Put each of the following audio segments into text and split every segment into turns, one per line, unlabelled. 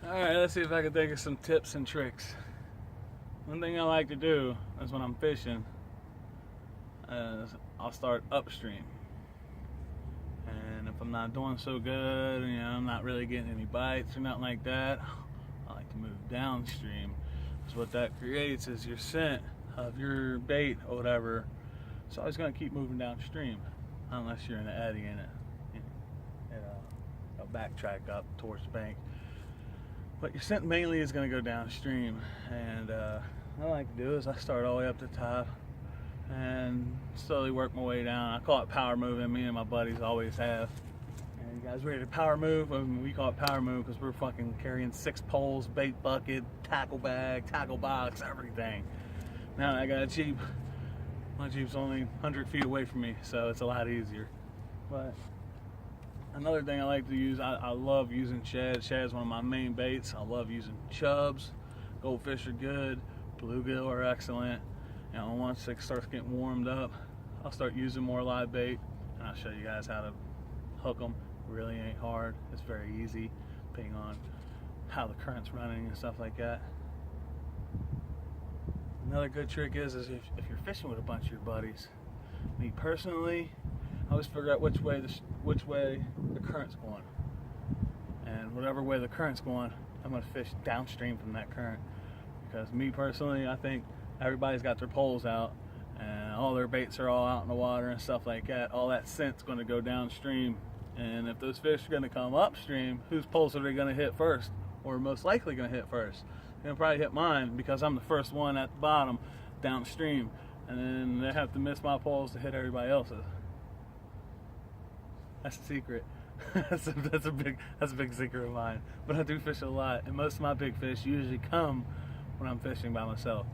Alright, let's see if I can think of some tips and tricks. One thing I like to do is when I'm fishing is I'll start upstream. And if I'm not doing so good, I'm not really getting any bites or nothing like that, I like to move downstream. Because what that creates is your scent of your bait or whatever. It's always going to keep moving downstream unless you're in the eddy and it'll backtrack up towards the bank. But your scent mainly is going to go downstream, and what I like to do is I start all the way up the top and slowly work my way down. I call it power moving. Me and my buddies always have. And you guys ready to power move? I mean, we call it power move because we're fucking carrying 6 poles, bait bucket, tackle bag, tackle box, everything. Now I got a Jeep. My Jeep's only 100 feet away from me, so it's a lot easier. But another thing I like to use, I love using shad. Shad's one of my main baits. I love using chubs. Goldfish are good. Bluegill are excellent. Once it starts getting warmed up, I'll start using more live bait, and I'll show you guys how to hook them. Really ain't hard. It's very easy, depending on how the current's running and stuff like that. Another good trick is if you're fishing with a bunch of your buddies. Me personally, I always figure out which way the current's going, and whatever way the current's going, I'm gonna fish downstream from that current. Because me personally, I think everybody's got their poles out and all their baits are all out in the water and stuff like that. All that scent's going to go downstream, and if those fish are going to come upstream, whose poles are they going to hit first, or most likely going to hit first? They're going to probably hit mine because I'm the first one at the bottom downstream, and then they have to miss my poles to hit everybody else's. That's the secret. that's a big secret of mine. But I do fish a lot, and most of my big fish usually come when I'm fishing by myself.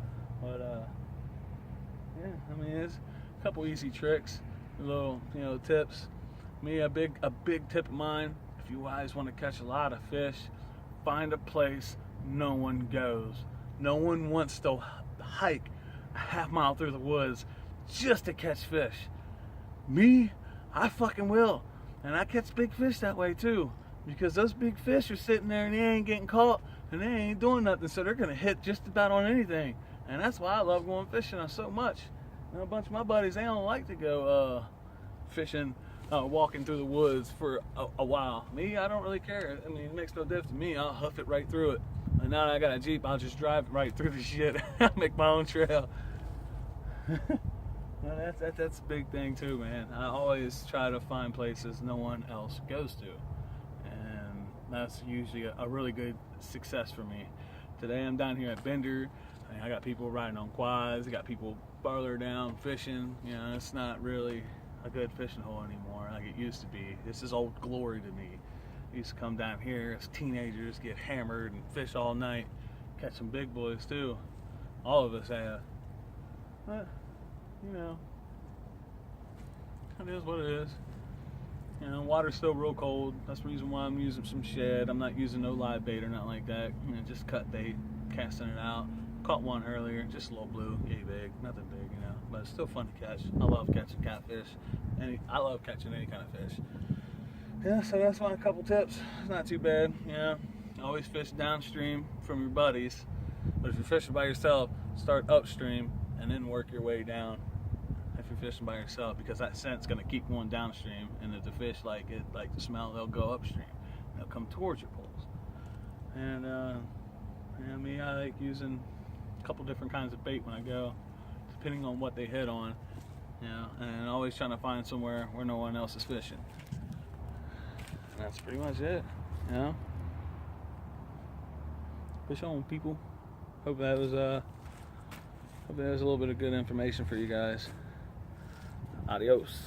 But yeah, I mean, it's a couple easy tricks, little tips. Me, a big tip of mine: if you guys want to catch a lot of fish, find a place no one goes. No one wants to hike a half mile through the woods just to catch fish. Me, I fucking will, and I catch big fish that way too, because those big fish are sitting there and they ain't getting caught and they ain't doing nothing, so they're gonna hit just about on anything. And that's why I love going fishing so much. A bunch of my buddies, they don't like to go fishing, walking through the woods for a while. Me, I don't really care. I mean, it makes no difference to me. I'll huff it right through it. And now that I got a Jeep, I'll just drive right through the shit. I'll make my own trail. Well, that's a big thing too, man. I always try to find places no one else goes to, and that's usually a really good success for me. Today I'm down here at Bender. I got people riding on quads. I got people farther down fishing. It's not really a good fishing hole anymore like it used to be. This is old glory to me. I used to come down here as teenagers, get hammered and fish all night, catch some big boys too. All of us have. But it is what it is. Water's still real cold. That's the reason why I'm using some shad. I'm not using no live bait or nothing like that. Just cut bait, casting it out. Caught one earlier, just a little blue, yay big, nothing big, but it's still fun to catch. I love catching catfish. I love catching any kind of fish. Yeah, so that's my couple tips. It's not too bad. Always fish downstream from your buddies. But if you're fishing by yourself, start upstream and then work your way down. If you're fishing by yourself, because that scent's gonna keep going downstream, and if the fish like the smell, they'll go upstream. They'll come towards your poles. And me, I like using a couple different kinds of bait when I go, depending on what they hit on. And always trying to find somewhere where no one else is fishing. And that's pretty much it. Fish on, people. Hope that was a little bit of good information for you guys. Adios.